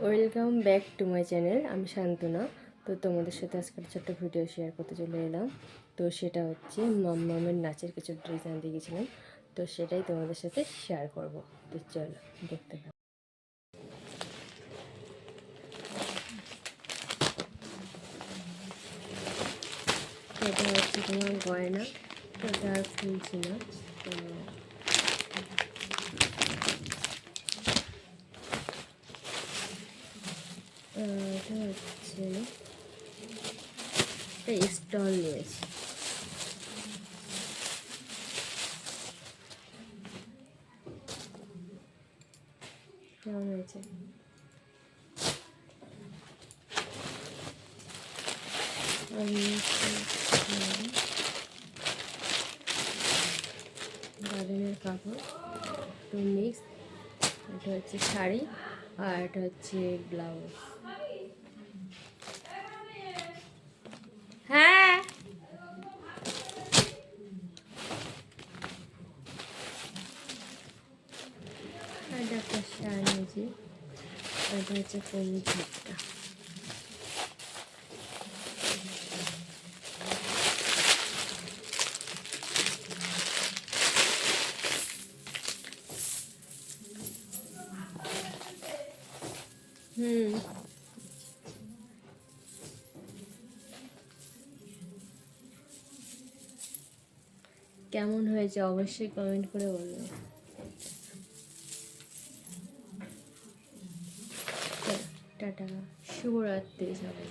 Welcome back to my channel. আমি শান্তনা। তো তোমাদের সাথে আজকের ছোট্ট ভিডিও শেয়ার করতে চলে এলাম। তো সেটা হচ্ছে মাম্মামের নাচের কিছু ড্রেস আনতে গেছিলাম, তো সেটাই তোমাদের সাথে শেয়ার করব। তো চলো দেখতে থাকো। এটা হচ্ছে তোমার গয়না, তো এটা আর খুলছি না। তো এটা হচ্ছে একটা স্টল নিয়েছি। কেমন হয়েছে? গার্ডেনের কাপড় তো মিক্স। এটা হচ্ছে শাড়ি আর এটা হচ্ছে ব্লাউজ। হ্যাঁ, এটা একটা শাড়ি নিয়েছি। এটা হচ্ছে কমি ঝাপটা। কেমন হয়েছে অবশ্যই কমেন্ট করে বলবেন। টাটা, শুভরাত্রি সবাই।